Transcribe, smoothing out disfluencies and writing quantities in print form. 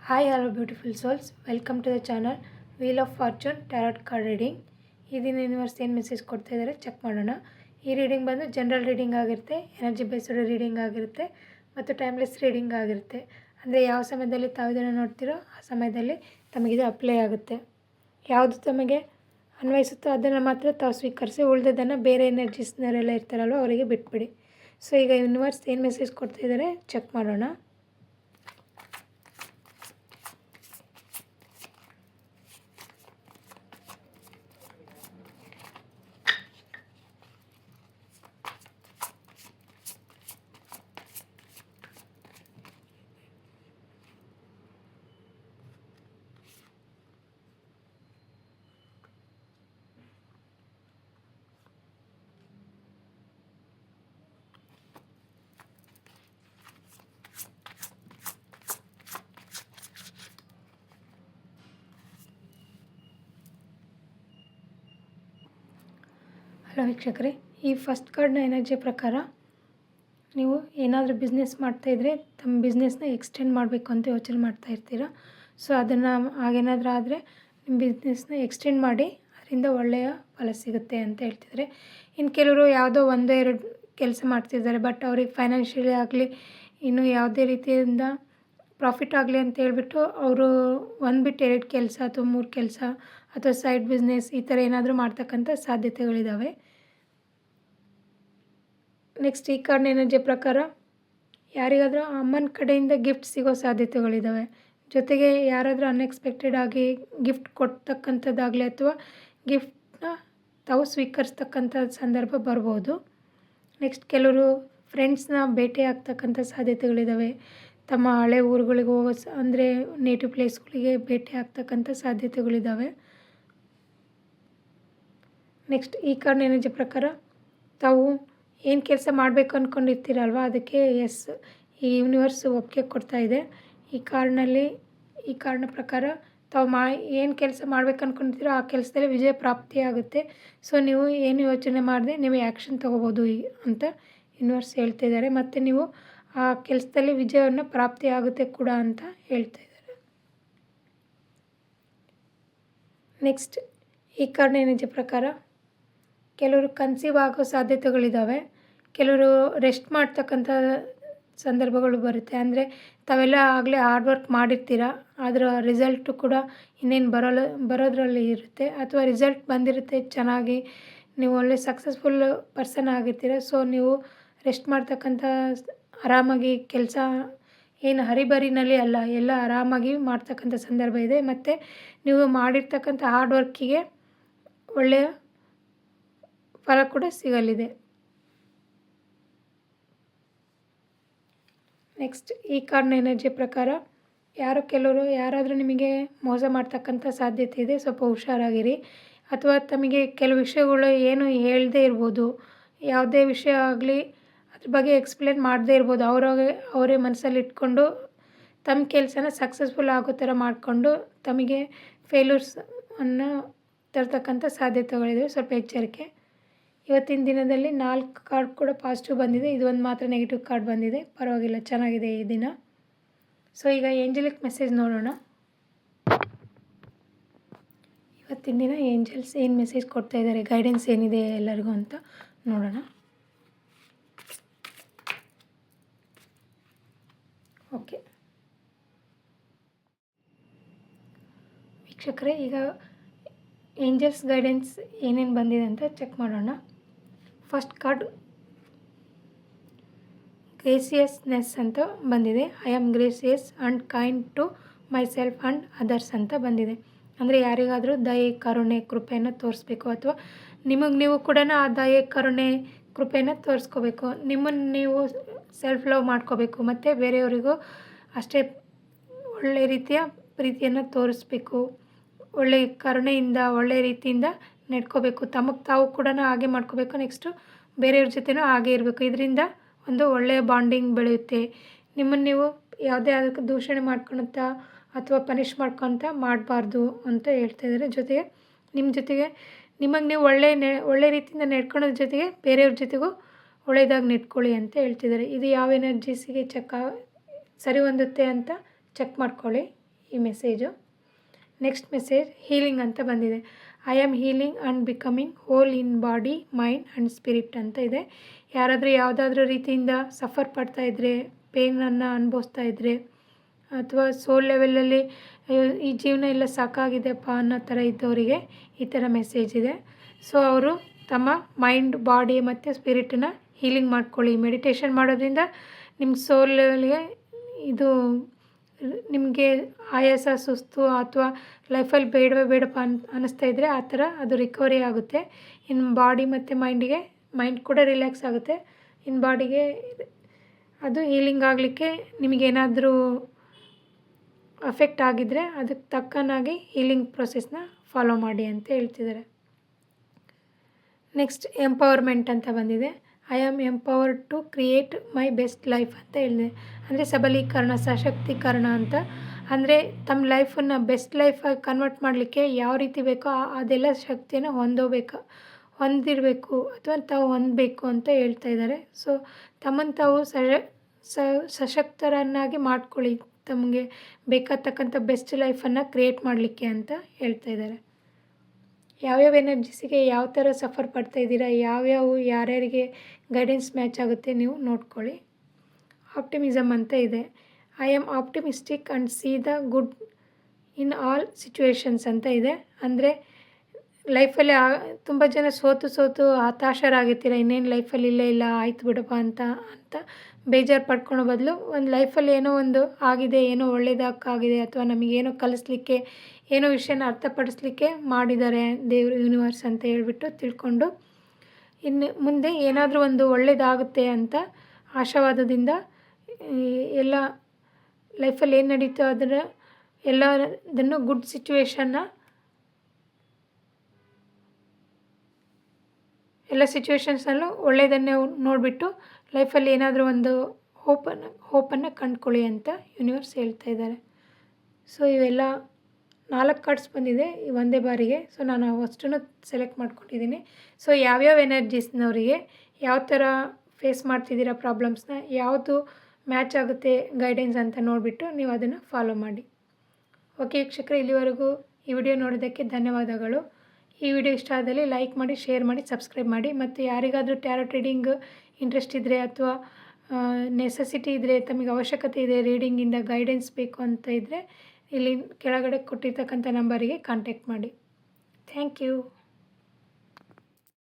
Hi hello beautiful souls, welcome to the channel wheel of fortune tarot card reading. ಈ ದಿನ universe ಏನು message ಕೊಡ್ತಾ ಇದ್ದಾರೆ check ಮಾಡೋಣ. ಈ ರೀಡಿಂಗ್ ಬಂದು ಜನರಲ್ ರೀಡಿಂಗ್ ಆಗಿರುತ್ತೆ, ಎನರ್ಜಿ ಬೇಸ್ಡ್ ರೀಡಿಂಗ್ ಆಗಿರುತ್ತೆ ಮತ್ತು ಟೈಮ್ಲೆಸ್ ರೀಡಿಂಗ್ ಆಗಿರುತ್ತೆ. ಅಂದರೆ ಯಾವ ಸಮಯದಲ್ಲಿ ತಾವು ಇದನ್ನು ನೋಡ್ತೀರೋ ಆ ಸಮಯದಲ್ಲಿ ತಮಗಿದು ಅಪ್ಲೈ ಆಗುತ್ತೆ. ಯಾವುದು ತಮಗೆ ಅನ್ವಯಿಸುತ್ತೋ ಅದನ್ನು ಮಾತ್ರ ತಾವು ಸ್ವೀಕರಿಸಿ, ಉಳಿದದನ್ನು ಬೇರೆ ಎನರ್ಜೀಸ್ನವರೆಲ್ಲ ಇರ್ತಾರಲ್ವ ಅವರಿಗೆ ಬಿಟ್ಬಿಡಿ. ಸೊ ಈಗ ಯೂನಿವರ್ಸ್ ಏನು ಮೆಸೇಜ್ ಕೊಡ್ತಾ ಇದ್ದಾರೆ ಚೆಕ್ ಮಾಡೋಣ. ಹಲೋ ವೀಕ್ಷಕರೇ, ಈ ಫಸ್ಟ್ ಕಾರ್ಡ್ನ ಎನರ್ಜಿ ಪ್ರಕಾರ ನೀವು ಏನಾದರೂ ಬಿಸ್ನೆಸ್ ಮಾಡ್ತಾಯಿದ್ರೆ ತಮ್ಮ ಬಿಸ್ನೆಸ್ನ ಎಕ್ಸ್ಟೆಂಡ್ ಮಾಡಬೇಕು ಅಂತ ಯೋಚನೆ ಮಾಡ್ತಾ ಇರ್ತೀರ. ಸೊ ಅದನ್ನು ಹಾಗೇನಾದರೂ ಆದರೆ ನಿಮ್ಮ ಬಿಸ್ನೆಸ್ನ ಎಕ್ಸ್ಟೆಂಡ್ ಮಾಡಿ, ಅದರಿಂದ ಒಳ್ಳೆಯ ಫಲ ಸಿಗುತ್ತೆ ಅಂತ ಹೇಳ್ತಿದ್ದಾರೆ. ಇನ್ನು ಕೆಲವರು ಯಾವುದೋ ಒಂದೋ ಎರಡು ಕೆಲಸ ಮಾಡ್ತಿದ್ದಾರೆ, ಬಟ್ ಅವ್ರಿಗೆ ಫೈನಾನ್ಷಿಯಲಿ ಆಗಲಿ ಇನ್ನೂ ಯಾವುದೇ ರೀತಿಯಿಂದ ಪ್ರಾಫಿಟ್ ಆಗಲಿ ಅಂತ ಹೇಳ್ಬಿಟ್ಟು ಅವರು ಒಂದು ಬಿಟ್ಟು ಎರಡು ಕೆಲಸ ಅಥವಾ 3 ಕೆಲಸ ಅಥವಾ ಸೈಡ್ ಬಿಸ್ನೆಸ್ ಈ ಥರ ಏನಾದರೂ ಮಾಡ್ತಕ್ಕಂಥ ಸಾಧ್ಯತೆಗಳಿದ್ದಾವೆ. ನೆಕ್ಸ್ಟ್ ಈ ಕಾರ್ಡ್ನ ಎನರ್ಜಿ ಪ್ರಕಾರ ಯಾರಿಗಾದರೂ ಅಮ್ಮನ ಕಡೆಯಿಂದ ಗಿಫ್ಟ್ ಸಿಗೋ ಸಾಧ್ಯತೆಗಳಿದ್ದಾವೆ. ಜೊತೆಗೆ ಯಾರಾದರೂ ಅನ್ಎಕ್ಸ್ಪೆಕ್ಟೆಡ್ ಆಗಿ ಗಿಫ್ಟ್ ಕೊಡ್ತಕ್ಕಂಥದ್ದಾಗಲಿ ಅಥವಾ ಗಿಫ್ಟನ್ನ ತಾವು ಸ್ವೀಕರಿಸ್ತಕ್ಕಂಥ ಸಂದರ್ಭ ಬರ್ಬೋದು. ನೆಕ್ಸ್ಟ್ ಕೆಲವರು ಫ್ರೆಂಡ್ಸ್ನ ಭೇಟಿ ಆಗ್ತಕ್ಕಂಥ ಸಾಧ್ಯತೆಗಳಿದ್ದಾವೆ. ತಮ್ಮ ಹಳೆ ಊರುಗಳಿಗೆ ಹೋಗೋ ಅಂದರೆ ನೇಟಿವ್ ಪ್ಲೇಸ್ಗಳಿಗೆ ಭೇಟಿ ಆಗ್ತಕ್ಕಂಥ ಸಾಧ್ಯತೆಗಳಿದ್ದಾವೆ. ನೆಕ್ಸ್ಟ್ ಈ ಕಾರ್ಡ್ನ ಎನರ್ಜಿ ಪ್ರಕಾರ ತಾವು ಏನು ಕೆಲಸ ಮಾಡಬೇಕು ಅಂದ್ಕೊಂಡಿರ್ತೀರಲ್ವ ಅದಕ್ಕೆ ಈ ಯೂನಿವರ್ಸ್ ಒಪ್ಪಿಗೆ ಕೊಡ್ತಾ ಇದೆ. ಈ ಕಾರ್ಡ್ನ ಪ್ರಕಾರ ತಾವು ಏನು ಕೆಲಸ ಮಾಡ್ಬೇಕು ಅಂದ್ಕೊಂಡಿರ್ತೀರೋ ಆ ಕೆಲಸದಲ್ಲಿ ವಿಜಯ ಪ್ರಾಪ್ತಿ ಆಗುತ್ತೆ. ಸೊ ನೀವು ಏನು ಯೋಚನೆ ಮಾಡದೆ ನೀವು ಆ್ಯಕ್ಷನ್ ತೊಗೋಬೋದು ಅಂತ ಯೂನಿವರ್ಸ್ ಹೇಳ್ತಾ ಇದ್ದಾರೆ. ಮತ್ತು ನೀವು ಆ ಕೆಲಸದಲ್ಲಿ ವಿಜಯವನ್ನು ಪ್ರಾಪ್ತಿ ಆಗುತ್ತೆ ಕೂಡ ಅಂತ ಹೇಳ್ತಾ ಇದ್ದಾರೆ. ನೆಕ್ಸ್ಟ್ ಈ ಕಾರ್ಡ್ನ ಎನರ್ಜಿ ಪ್ರಕಾರ ಕೆಲವರು ಕನ್ಸೀವ್ ಆಗೋ ಸಾಧ್ಯತೆಗಳಿದ್ದಾವೆ. ಕೆಲವರು ರೆಸ್ಟ್ ಮಾಡ್ತಕ್ಕಂಥ ಸಂದರ್ಭಗಳು ಬರುತ್ತೆ. ಅಂದರೆ ತಾವೆಲ್ಲ ಆಗಲೇ ಹಾರ್ಡ್ ವರ್ಕ್ ಮಾಡಿರ್ತೀರ, ಅದರ ರಿಸಲ್ಟು ಕೂಡ ಇನ್ನೇನು ಬರೋದ್ರಲ್ಲಿ ಇರುತ್ತೆ. ಅಥವಾ ರಿಸಲ್ಟ್ ಬಂದಿರುತ್ತೆ ಚೆನ್ನಾಗಿ, ನೀವು ಒಳ್ಳೆ ಸಕ್ಸಸ್ಫುಲ್ ಪರ್ಸನ್ ಆಗಿರ್ತೀರ. ಸೊ ನೀವು ರೆಸ್ಟ್ ಮಾಡ್ತಕ್ಕಂಥ ಆರಾಮಾಗಿ ಕೆಲಸ ಏನು ಹರಿಬರಿನಲ್ಲಿ ಅಲ್ಲ, ಎಲ್ಲ ಆರಾಮಾಗಿ ಮಾಡ್ತಕ್ಕಂಥ ಸಂದರ್ಭ ಇದೆ. ಮತ್ತು ನೀವು ಮಾಡಿರ್ತಕ್ಕಂಥ ಹಾರ್ಡ್ ವರ್ಕಿಗೆ ಒಳ್ಳೆಯ ಫಲ ಕೂಡ ಸಿಗಲಿದೆ. ನೆಕ್ಸ್ಟ್ ಈ ಕಾರ್ಡ್ನ ಎನರ್ಜಿ ಪ್ರಕಾರ ಕೆಲವರು ಯಾರಾದರೂ ನಿಮಗೆ ಮೋಸ ಮಾಡ್ತಕ್ಕಂಥ ಸಾಧ್ಯತೆ ಇದೆ, ಸ್ವಲ್ಪ ಹುಷಾರಾಗಿರಿ. ಅಥವಾ ತಮಗೆ ಕೆಲವು ವಿಷಯಗಳು ಏನು ಹೇಳದೇ ಇರ್ಬೋದು, ಯಾವುದೇ ವಿಷಯ ಆಗಲಿ ಅದ್ರ ಬಗ್ಗೆ ಎಕ್ಸ್ಪ್ಲೇನ್ ಮಾಡದೇ ಇರ್ಬೋದು. ಅವರೇ ಮನಸ್ಸಲ್ಲಿ ಇಟ್ಕೊಂಡು ತಮ್ಮ ಕೆಲಸನ ಸಕ್ಸಸ್ಫುಲ್ ಆಗೋ ಥರ ಮಾಡಿಕೊಂಡು ತಮಗೆ ಫೇಲ್ಯೂರ್ಸನ್ನು ತರ್ತಕ್ಕಂಥ ಸಾಧ್ಯತೆಗಳಿವೆ. ಸ್ವಲ್ಪ ಎಚ್ಚರಿಕೆ. ಇವತ್ತಿನ ದಿನದಲ್ಲಿ 4 ಕಾರ್ಡ್ ಕೂಡ ಪಾಸಿಟಿವ್ ಬಂದಿದೆ, ಇದು ಒಂದು ಮಾತ್ರ ನೆಗೆಟಿವ್ ಕಾರ್ಡ್ ಬಂದಿದೆ. ಪರವಾಗಿಲ್ಲ, ಚೆನ್ನಾಗಿದೆ ಈ ದಿನ. ಸೊ ಈಗ ಏಂಜಲಿಕ್ ಮೆಸೇಜ್ ನೋಡೋಣ. ಇವತ್ತಿನ ದಿನ ಏಂಜಲ್ಸ್ ಏನು ಮೆಸೇಜ್ ಕೊಡ್ತಾ ಇದ್ದಾರೆ, ಗೈಡೆನ್ಸ್ ಏನಿದೆ ಎಲ್ಲರಿಗೂ ಅಂತ ನೋಡೋಣ. ಓಕೆ ವೀಕ್ಷಕರೇ, ಈಗ ಏಂಜಲ್ಸ್ ಗೈಡೆನ್ಸ್ ಏನೇನು ಬಂದಿದೆ ಅಂತ ಚೆಕ್ ಮಾಡೋಣ. ಫಸ್ಟ್ ಕಾರ್ಡ್ ಗ್ರೇಸಿಯಸ್ನೆಸ್ ಅಂತ ಬಂದಿದೆ. I am gracious and kind to myself and others ಅಂತ ಬಂದಿದೆ. ಅಂದರೆ ಯಾರಿಗಾದರೂ ದಯೆ, ಕರುಣೆ, ಕೃಪೆಯನ್ನು ತೋರಿಸ್ಬೇಕು ಅಥವಾ ನಿಮಗೆ ನೀವು ಕೂಡ ಆ ದಯೆ, ಕರುಣೆ, ಕೃಪೆಯನ್ನು ತೋರಿಸ್ಕೋಬೇಕು. ನಿಮ್ಮನ್ನು ನೀವು ಸೆಲ್ಫ್ ಲವ್ ಮಾಡ್ಕೋಬೇಕು ಮತ್ತು ಬೇರೆಯವರಿಗೂ ಅಷ್ಟೇ ಒಳ್ಳೆಯ ರೀತಿಯ ಪ್ರೀತಿಯನ್ನು ತೋರಿಸ್ಬೇಕು. ಒಳ್ಳೆಯ ಕರುಣೆಯಿಂದ ಒಳ್ಳೆಯ ರೀತಿಯಿಂದ ನಡ್ಕೋಬೇಕು. ತಮಗೆ ತಾವು ಕೂಡ ಹಾಗೆ ಮಾಡ್ಕೋಬೇಕು. ನೆಕ್ಸ್ಟು ಬೇರೆಯವ್ರ ಜೊತೆನೂ ಹಾಗೆ ಇರಬೇಕು. ಇದರಿಂದ ಒಂದು ಒಳ್ಳೆಯ ಬಾಂಡಿಂಗ್ ಬೆಳೆಯುತ್ತೆ. ನಿಮ್ಮನ್ನು ನೀವು ಯಾವುದೇ ಅದಕ್ಕೆ ದೂಷಣೆ ಮಾಡ್ಕೊಳ್ತಾ ಅಥವಾ ಪನಿಷ್ ಮಾಡ್ಕೊತ ಮಾಡಬಾರ್ದು ಅಂತ ಹೇಳ್ತಾ ಇದ್ದಾರೆ. ಜೊತೆಗೆ ನಿಮ್ಮ ಜೊತೆಗೆ ನಿಮಗೆ ನೀವು ಒಳ್ಳೆ ರೀತಿಯಿಂದ ನಡ್ಕೊಳ್ಳೋದ್ರ ಜೊತೆಗೆ ಬೇರೆಯವ್ರ ಜೊತೆಗೂ ಒಳ್ಳೆಯದಾಗಿ ನಡ್ಕೊಳ್ಳಿ ಅಂತ ಹೇಳ್ತಿದ್ದಾರೆ. ಇದು ಯಾವ ಎನರ್ಜೀಸಿಗೆ ಸರಿ ಹೊಂದುತ್ತೆ ಅಂತ ಚೆಕ್ ಮಾಡ್ಕೊಳ್ಳಿ ಈ ಮೆಸೇಜು. ನೆಕ್ಸ್ಟ್ ಮೆಸೇಜ್ ಹೀಲಿಂಗ್ ಅಂತ ಬಂದಿದೆ. I am healing and becoming whole in body, mind and spirit ಅಂತ ಇದೆ. ಯಾರಾದರೂ ಯಾವುದಾದ್ರೂ ರೀತಿಯಿಂದ ಸಫರ್ ಪಡ್ತಾ ಇದ್ದರೆ, ಪೇನನ್ನು ಅನುಭವಿಸ್ತಾ ಇದ್ದರೆ, ಅಥವಾ ಸೋಲ್ ಲೆವೆಲಲ್ಲಿ ಈ ಜೀವನ ಎಲ್ಲ ಸಾಕಾಗಿದೆಪ್ಪ ಅನ್ನೋ ಥರ ಇದ್ದವರಿಗೆ ಈ ಥರ ಮೆಸೇಜ್ ಇದೆ. ಸೊ ಅವರು ತಮ್ಮ ಮೈಂಡ್, ಬಾಡಿ ಮತ್ತು ಸ್ಪಿರಿಟನ್ನ ಹೀಲಿಂಗ್ ಮಾಡ್ಕೊಳ್ಳಿ. ಮೆಡಿಟೇಷನ್ ಮಾಡೋದ್ರಿಂದ ನಿಮ್ಮ ಸೋಲ್ ಲೆವೆಲ್ಗೆ ಇದು ನಿಮಗೆ ಆಯಾಸ, ಸುಸ್ತು ಅಥವಾ ಲೈಫಲ್ಲಿ ಬೇಡಪ್ಪ ಅನ್ನಿಸ್ತಾ ಇದ್ದರೆ ಆ ಥರ ಅದು ರಿಕವರಿ ಆಗುತ್ತೆ. ಇನ್ನು ಬಾಡಿ ಮತ್ತು ಮೈಂಡ್ ಕೂಡ ರಿಲ್ಯಾಕ್ಸ್ ಆಗುತ್ತೆ. ಇನ್ನು ಬಾಡಿಗೆ ಅದು ಹೀಲಿಂಗ್ ಆಗಲಿಕ್ಕೆ ನಿಮಗೇನಾದರೂ ಅಫೆಕ್ಟ್ ಆಗಿದ್ದರೆ ಅದಕ್ಕೆ ತಕ್ಕನಾಗಿ ಹೀಲಿಂಗ್ ಪ್ರೊಸೆಸ್ನ ಫಾಲೋ ಮಾಡಿ ಅಂತ ಹೇಳ್ತಿದ್ದಾರೆ. ನೆಕ್ಸ್ಟ್ ಎಂಪವರ್ಮೆಂಟ್ ಅಂತ ಬಂದಿದೆ. I am empowered to create my best life ಅಂತ ಹೇಳಿದೆ. ಅಂದರೆ ಸಬಲೀಕರಣ, ಸಶಕ್ತೀಕರಣ ಅಂತ. ಅಂದರೆ ತಮ್ಮ ಲೈಫನ್ನು ಬೆಸ್ಟ್ ಲೈಫಾಗಿ ಕನ್ವರ್ಟ್ ಮಾಡಲಿಕ್ಕೆ ಯಾವ ರೀತಿ ಬೇಕೋ ಅದೆಲ್ಲ ಶಕ್ತಿಯನ್ನು ಹೊಂದಿರಬೇಕು ಅಥವಾ ತಾವು ಹೊಂದಬೇಕು ಅಂತ ಹೇಳ್ತಾ ಇದ್ದಾರೆ. ಸೊ ತಮ್ಮನ್ನು ತಾವು ಸಶಕ್ತರನ್ನಾಗಿ ಮಾಡ್ಕೊಳ್ಳಿ, ತಮಗೆ ಬೇಕಾಗ್ತಕ್ಕಂಥ ಬೆಸ್ಟ್ ಲೈಫನ್ನು ಕ್ರಿಯೇಟ್ ಮಾಡಲಿಕ್ಕೆ ಅಂತ ಹೇಳ್ತಾ ಇದ್ದಾರೆ. ಯಾವ್ಯಾವ ಎನರ್ಜಿಸಿಗೆ ಯಾವ ಥರ ಸಫರ್ ಪಡ್ತಾಯಿದ್ದೀರಾ, ಯಾರ್ಯಾರಿಗೆ ಗೈಡೆನ್ಸ್ ಮ್ಯಾಚ್ ಆಗುತ್ತೆ ನೀವು ನೋಡ್ಕೊಳ್ಳಿ. ಆಪ್ಟಿಮಿಸಮ್ ಅಂತ ಇದೆ. I am optimistic and C the good in all situations ಅಂತ ಇದೆ. ಅಂದರೆ ಲೈಫಲ್ಲಿ ತುಂಬ ಜನ ಸೋತು ಹತಾಶರಾಗಿರ್ತೀರ, ಇನ್ನೇನು ಲೈಫಲ್ಲಿ ಇಲ್ಲ ಆಯ್ತು ಬಿಡಪ್ಪ ಅಂತ ಬೇಜಾರು ಪಡ್ಕೊಳ್ಳೋ ಬದಲು ಒಂದು ಲೈಫಲ್ಲಿ ಏನೋ ಒಂದು ಆಗಿದೆ, ಏನೋ ಒಳ್ಳೆಯದಕ್ಕಾಗಿದೆ ಅಥವಾ ನಮಗೇನೋ ಕಲಿಸ್ಲಿಕ್ಕೆ, ಏನೋ ವಿಷಯನ ಅರ್ಥಪಡಿಸ್ಲಿಕ್ಕೆ ಮಾಡಿದ್ದಾರೆ ದೇವರು, ಯೂನಿವರ್ಸ್ ಅಂತ ಹೇಳ್ಬಿಟ್ಟು ತಿಳ್ಕೊಂಡು ಇನ್ನು ಮುಂದೆ ಏನಾದರೂ ಒಂದು ಒಳ್ಳೆಯದಾಗುತ್ತೆ ಅಂತ ಆಶಾವಾದದಿಂದ ಎಲ್ಲ ಲೈಫಲ್ಲಿ ಏನು ನಡೀತೋ ಎಲ್ಲದನ್ನು ಗುಡ್ ಎಲ್ಲ ಸಿಚುವೇಶನ್ಸ್ನಲ್ಲೂ ಒಳ್ಳೆಯದನ್ನೇ ನೋಡಿಬಿಟ್ಟು ಲೈಫಲ್ಲಿ ಏನಾದರೂ ಒಂದು ಹೋಪನ್ನು ಕಂಡುಕೊಳ್ಳಿ ಅಂತ ಯೂನಿವರ್ಸ್ ಹೇಳ್ತಾ ಇದ್ದಾರೆ. ಸೊ ಇವೆಲ್ಲ 4 ಕಾರ್ಡ್ಸ್ ಬಂದಿದೆ ಒಂದೇ ಬಾರಿಗೆ. ಸೊ ನಾನು ಅಷ್ಟನ್ನು ಸೆಲೆಕ್ಟ್ ಮಾಡ್ಕೊಂಡಿದ್ದೀನಿ. ಸೊ ಯಾವ್ಯಾವ ಎನರ್ಜೀಸ್ನವರಿಗೆ ಯಾವ ಥರ ಫೇಸ್ ಮಾಡ್ತಿದ್ದೀರಾ ಪ್ರಾಬ್ಲಮ್ಸ್ನ, ಯಾವುದು ಮ್ಯಾಚ್ ಆಗುತ್ತೆ ಗೈಡೆನ್ಸ್ ಅಂತ ನೋಡಿಬಿಟ್ಟು ನೀವು ಅದನ್ನು ಫಾಲೋ ಮಾಡಿ. ಓಕೆ ವೀಕ್ಷಕರೇ, ಇಲ್ಲಿವರೆಗೂ ಈ ವಿಡಿಯೋ ನೋಡೋದಕ್ಕೆ ಧನ್ಯವಾದಗಳು. ಈ ವಿಡಿಯೋ ಇಷ್ಟ ಆದಲ್ಲಿ ಲೈಕ್ ಮಾಡಿ, ಶೇರ್ ಮಾಡಿ, ಸಬ್ಸ್ಕ್ರೈಬ್ ಮಾಡಿ. ಮತ್ತು ಯಾರಿಗಾದರೂ ಟ್ಯಾರೋ ರೀಡಿಂಗ್ ಇಂಟ್ರೆಸ್ಟ್ ಇದ್ದರೆ ಅಥವಾ ನೆಸೆಸಿಟಿ ಇದ್ದರೆ, ತಮಗೆ ಅವಶ್ಯಕತೆ ಇದೆ ರೀಡಿಂಗಿಂದ ಗೈಡೆನ್ಸ್ ಬೇಕು ಅಂತ ಇದ್ದರೆ ಇಲ್ಲಿ ಕೆಳಗಡೆ ಕೊಟ್ಟಿರ್ತಕ್ಕಂಥ ನಂಬರಿಗೆ ಕಾಂಟ್ಯಾಕ್ಟ್ ಮಾಡಿ. Thank you.